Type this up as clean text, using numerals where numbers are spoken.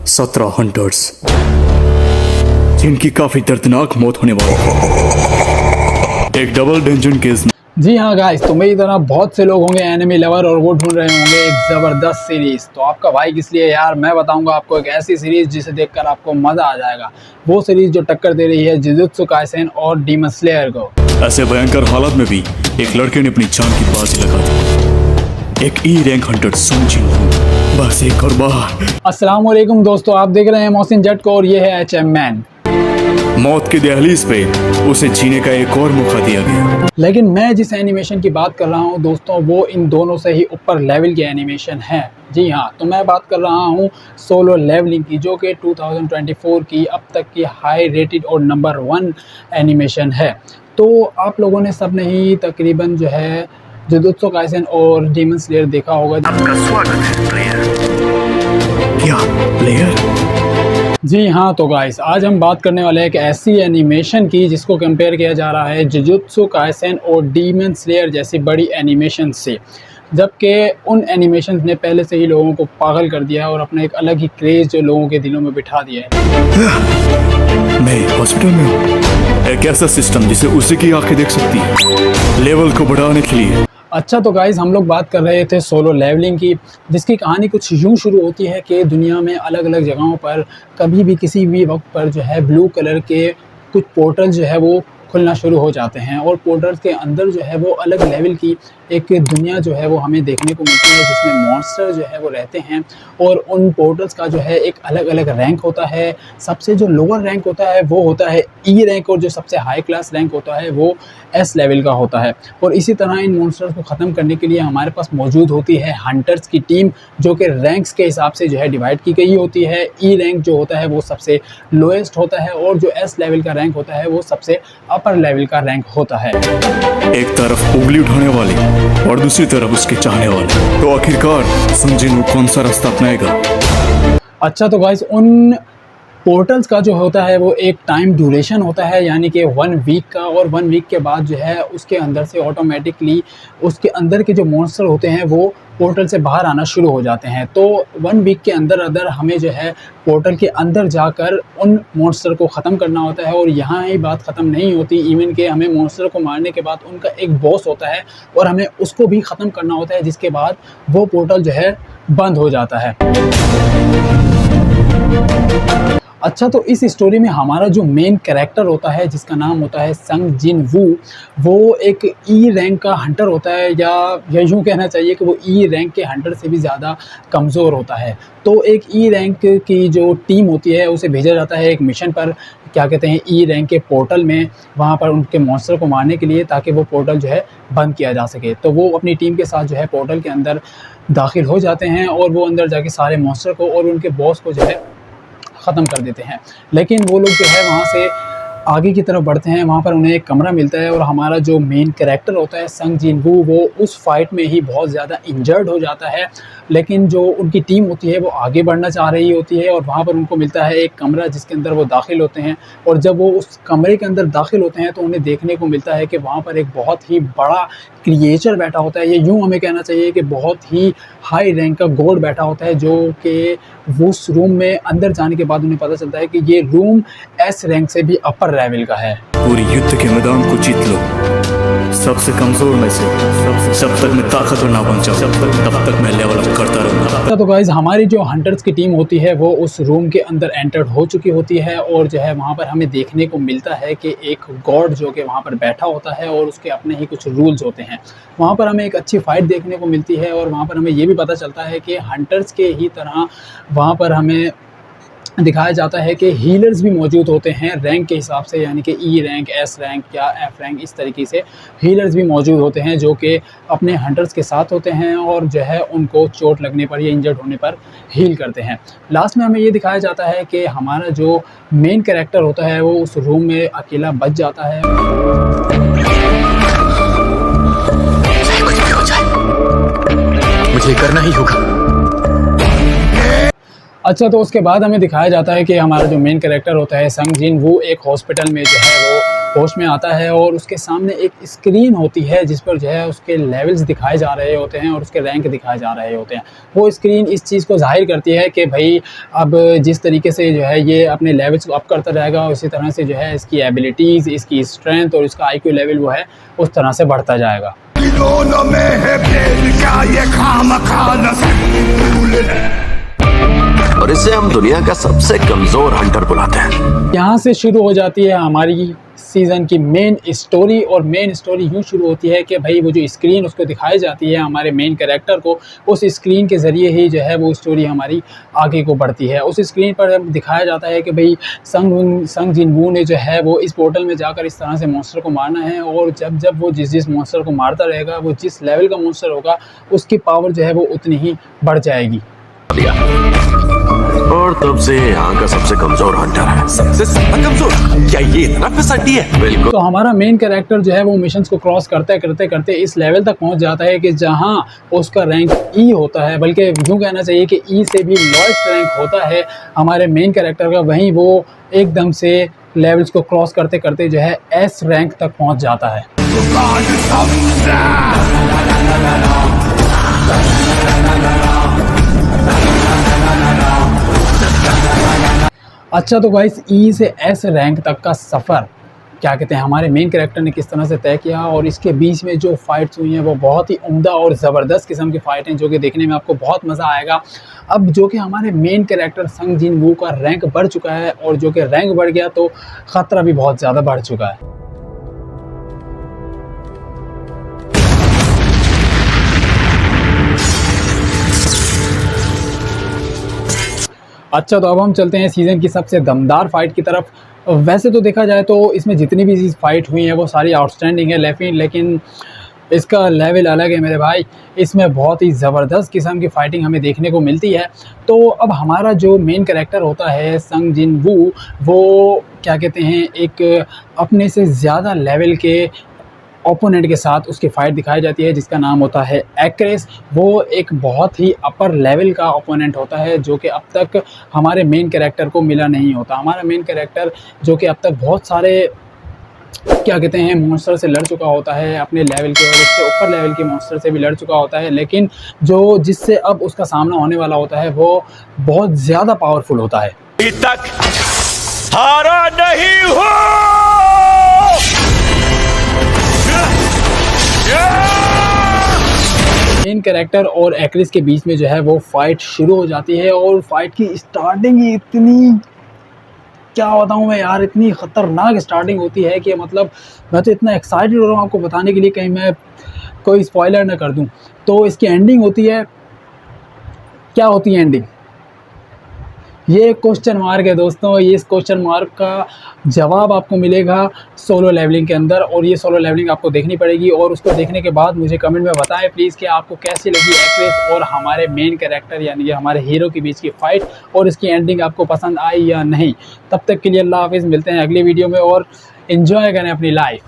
17 hunters जिनकी काफी दर्दनाक मौत होने वाली है एक डबल डंजन केस। जी हाँ गाइस, तो मेरी तरह बहुत से लोग होंगे एनिमी लवर और वो ढूंढ रहे होंगे एक ज़बरदस्त सीरीज़। तो आपका भाई किस लिए यार, मैं बताऊंगा आपको एक ऐसी सीरीज़ जिसे देखकर आपको मज़ा आ जाएगा। वो सीरीज़ जो टक्कर दे रही है जुजुत्सु काइसेन और डीमन स्लेयर को। ऐसे भयंकर हालात में भी एक लड़के ने अपनी जान की बाजी लगा दी। एक ई रैंक हंटर सुन जिन बस एक और बार। अस्सलाम वालेकुम दोस्तों, आप देख रहे हैं मोहसिन जट को और ये है HM मैन। मौत की दहलीज पे उसे जीने का एक और मौका दिया गया। लेकिन मैं जिस एनिमेशन की बात कर रहा हूँ दोस्तों, वो इन दोनों से ही ऊपर लेवल की एनिमेशन है। जी हाँ, तो मैं बात कर रहा हूँ सोलो लेवलिंग की, जो कि 2024 की अब तक की हाई रेटेड और नंबर 1 एनिमेशन है। तो आप लोगों ने सब ने ही तकरीबन जो है जुजुत्सु काइसेन और डीमन स्लेयर देखा होगा। आपका स्वागत है प्लेयर। क्या प्लेयर? जी हाँ, तो गाइस आज हम बात करने वाले हैं एक ऐसी एनिमेशन की जिसको कंपेयर किया जा रहा है जुजुत्सु काइसेन और डीमन स्लेयर जैसी बड़ी एनिमेशन से, जबकि उन एनिमेशन ने पहले से ही लोगों को पागल कर दिया है और अपना एक अलग ही क्रेज जो लोगों के दिलों में बिठा दिया है। मैं हॉस्पिटल में हूँ, एक ऐसा सिस्टम जिसे उसी की आंखें देख सकती है लेवल को बढ़ाने के लिए। अच्छा, तो गाइज़ हम लोग बात कर रहे थे सोलो लेवलिंग की, जिसकी कहानी कुछ यूँ शुरू होती है कि दुनिया में अलग अलग जगहों पर कभी भी किसी भी वक्त पर जो है ब्लू कलर के कुछ पोर्टल जो है वो खुलना शुरू हो जाते हैं और पोर्टल्स के अंदर जो है वो अलग लेवल की एक दुनिया जो है वो हमें देखने को मिलती है, जिसमें मॉन्स्टर जो है वो रहते हैं और उन पोर्टल्स का जो है एक अलग अलग रैंक होता है। सबसे जो लोअर रैंक होता है वो होता है ई रैंक और जो सबसे हाई क्लास रैंक होता है वो एस लेवल का होता है। और इसी तरह इन मॉन्स्टर्स को ख़त्म करने के लिए हमारे पास मौजूद होती है हंटर्स की टीम, जो कि रैंक्स के हिसाब से जो है डिवाइड की गई होती है। ई रैंक जो होता है वो सबसे लोएस्ट होता है और जो एस लेवल का रैंक होता है वो सबसे अपर लेवल का रैंक होता है। एक तरफ उंगली उठाने वाले और दूसरी तरफ उसके चाहने वाले, तो आखिरकार समझिन वो कौन सा रास्ता अपनाएगा। अच्छा, तो गाइस उन पोर्टल्स का जो होता है वो एक टाइम ड्यूरेशन होता है, यानी कि 1 वीक का, और 1 वीक के बाद जो है उसके अंदर से ऑटोमेटिकली उसके अंदर के जो मॉन्स्टर होते हैं वो पोर्टल से बाहर आना शुरू हो जाते हैं। तो 1 वीक के अंदर अंदर हमें जो है पोर्टल के अंदर जाकर उन मॉन्स्टर को ख़त्म करना होता है। और यहाँ ही बात ख़त्म नहीं होती, इवन के हमें मॉन्स्टर को मारने के बाद उनका एक बॉस होता है और हमें उसको भी ख़त्म करना होता है, जिसके बाद वो पोर्टल जो है बंद हो जाता है। अच्छा, तो इस स्टोरी में हमारा जो मेन कैरेक्टर होता है जिसका नाम होता है संग जिन वू, वो एक ई रैंक का हंटर होता है, या यूँ कहना चाहिए कि वो ई रैंक के हंटर से भी ज़्यादा कमज़ोर होता है। तो एक ई रैंक की जो टीम होती है उसे भेजा जाता है एक मिशन पर, क्या कहते हैं, ई रैंक के पोर्टल में, वहाँ पर उनके मॉन्स्टर को मारने के लिए, ताकि वो पोर्टल जो है बंद किया जा सके। तो वो अपनी टीम के साथ जो है पोर्टल के अंदर दाखिल हो जाते हैं और वो अंदर जाके सारे मॉन्स्टर को और उनके बॉस को जो है ख़त्म कर देते हैं। लेकिन वो लोग जो है वहाँ से आगे की तरफ बढ़ते हैं, वहाँ पर उन्हें एक कमरा मिलता है और हमारा जो मेन कैरेक्टर होता है संग जिन वू, वो उस फाइट में ही बहुत ज़्यादा इंजर्ड हो जाता है। लेकिन जो उनकी टीम होती है वो आगे बढ़ना चाह रही होती है और वहाँ पर उनको मिलता है एक कमरा जिसके अंदर वो दाखिल होते हैं। और जब वो उस कमरे के अंदर दाखिल होते हैं तो उन्हें देखने को मिलता है कि वहाँ पर एक बहुत ही बड़ा क्रिएचर बैठा होता है, ये यूँ हमें कहना चाहिए कि बहुत ही हाई रैंक का गॉड बैठा होता है, जो कि उस रूम में अंदर जाने के बाद उन्हें पता चलता है कि ये रूम एस रैंक से भी अपर लेवल का है। पूरी युद्ध के मैदान को जीत लो, सबसे कमजोर में से जब तक मैं ताकतवर ना बन जाऊं तब तक मैं लेवल अप करता रहूंगा। तो गाइज हमारी जो हंटर्स की टीम होती है वो उस रूम के अंदर एंटर्ड हो चुकी होती है और जो है वहाँ पर हमें देखने को मिलता है कि एक गॉड जो कि वहाँ पर बैठा होता है और उसके अपने ही कुछ रूल्स होते हैं। वहाँ पर हमें एक अच्छी फाइट देखने को मिलती है और वहाँ पर हमें ये भी पता चलता है कि हंटर्स के ही तरह वहाँ पर हमें दिखाया जाता है कि हीलर्स भी मौजूद होते हैं रैंक के हिसाब से, यानी कि ई रैंक, एस रैंक या एफ रैंक, इस तरीके से हीलर्स भी मौजूद होते हैं जो कि अपने हंटर्स के साथ होते हैं और जो है उनको चोट लगने पर या इंजर्ड होने पर हील करते हैं। लास्ट में हमें ये दिखाया जाता है कि हमारा जो मेन कैरेक्टर होता है वो उस रूम में अकेला बच जाता है। कुछ भी हो जाए मुझे करना ही होगा। अच्छा, तो उसके बाद हमें दिखाया जाता है कि हमारा जो मेन कैरेक्टर होता है संग जिन वू एक हॉस्पिटल में जो है वो होश में आता है और उसके सामने एक स्क्रीन होती है जिस पर जो है उसके लेवल्स दिखाए जा रहे होते हैं और उसके रैंक दिखाए जा रहे होते हैं। वो स्क्रीन इस चीज़ को ज़ाहिर करती है कि भाई अब जिस तरीके से जो है ये अपने लेवल्स को अप करता रहेगा, उसी तरह से जो है इसकी एबिलिटीज़, इसकी स्ट्रेंथ और इसका IQ लेवल वो है उस तरह से बढ़ता जाएगा। और इससे हम दुनिया का सबसे कमजोर हंटर बुलाते हैं। यहाँ से शुरू हो जाती है हमारी सीज़न की मेन स्टोरी। और मेन स्टोरी यूँ शुरू होती है कि भाई वो जो स्क्रीन उसको दिखाई जाती है हमारे मेन कैरेक्टर को, उस स्क्रीन के ज़रिए ही जो है वो स्टोरी हमारी आगे को बढ़ती है। उस स्क्रीन पर दिखाया जाता है कि भाई संग जिनवू ने जो है वो इस पोर्टल में जाकर इस तरह से मॉन्स्टर को मारना है, और जब जब वो जिस मॉन्स्टर को मारता रहेगा, वो जिस लेवल का मॉन्स्टर होगा उसकी पावर जो है वो उतनी ही बढ़ जाएगी। और तब से यहाँ का सबसे कमजोर हंटर है। सबसे ज्यादा कमजोर? क्या ये इतना फिसड्डी है? बिल्कुल। तो हमारा मेन कैरेक्टर जो है वो मिशंस को क्रॉस करते करते इस लेवल तक पहुंच जाता है कि जहां उसका रैंक ई होता है, बल्कि यूँ कहना चाहिए कि ई से भी लोएस्ट रैंक होता है हमारे मेन कैरेक्टर का। वहीं वो एकदम से लेवल्स को क्रॉस करते करते जो है एस रैंक तक पहुंच जाता है। अच्छा, तो गाइस ई से एस रैंक तक का सफ़र क्या कहते हैं हमारे मेन कैरेक्टर ने किस तरह से तय किया, और इसके बीच में जो फाइट्स हुई हैं वो बहुत ही उम्दा और ज़बरदस्त किस्म की फ़ाइट हैं जो कि देखने में आपको बहुत मज़ा आएगा। अब जो कि हमारे मेन कैरेक्टर संग जिनवू का रैंक बढ़ चुका है, और जो कि रैंक बढ़ गया तो ख़तरा भी बहुत ज़्यादा बढ़ चुका है। अच्छा, तो अब हम चलते हैं सीज़न की सबसे दमदार फाइट की तरफ। वैसे तो देखा जाए तो इसमें जितनी भी फाइट हुई हैं वो सारी आउटस्टैंडिंग है, लेकिन इसका लेवल अलग है मेरे भाई। इसमें बहुत ही ज़बरदस्त किस्म की फ़ाइटिंग हमें देखने को मिलती है। तो अब हमारा जो मेन कैरेक्टर होता है संग जिनवू, वो क्या कहते हैं एक अपने से ज़्यादा लेवल के ओपोनेंट के साथ उसकी फ़ाइट दिखाई जाती है जिसका नाम होता है एक्रेस। वो एक बहुत ही अपर लेवल का ओपोनेंट होता है जो कि अब तक हमारे मेन कैरेक्टर को मिला नहीं होता। हमारा मेन कैरेक्टर जो कि अब तक बहुत सारे क्या कहते हैं मॉन्स्टर से लड़ चुका होता है अपने लेवल के, और उससे ऊपर लेवल के मॉन्स्टर से भी लड़ चुका होता है, लेकिन जो जिससे अब उसका सामना होने वाला होता है वो बहुत ज़्यादा पावरफुल होता है। अभी तक हारा नहीं हो। मेन कैरेक्टर और एक्रिस के बीच में जो है वो फाइट शुरू हो जाती है, और फाइट की स्टार्टिंग ही इतनी, क्या बताऊँ मैं यार, इतनी ख़तरनाक स्टार्टिंग होती है कि मतलब मैं तो इतना एक्साइटेड हो रहा हूँ आपको बताने के लिए, कहीं मैं कोई स्पॉइलर ना कर दूँ। तो इसकी एंडिंग होती है, क्या होती है एंडिंग, ये क्वेश्चन मार्क है दोस्तों। ये इस क्वेश्चन मार्क का जवाब आपको मिलेगा सोलो लेवलिंग के अंदर, और ये सोलो लेवलिंग आपको देखनी पड़ेगी। और उसको देखने के बाद मुझे कमेंट में बताएं प्लीज़ कि आपको कैसी लगी एक्ट्रेस और हमारे मेन कैरेक्टर यानी कि हमारे हीरो के बीच की फ़ाइट, और इसकी एंडिंग आपको पसंद आई या नहीं। तब तक के लिए अल्लाह हाफिज़, मिलते हैं अगली वीडियो में, और इन्जॉय करें अपनी लाइफ।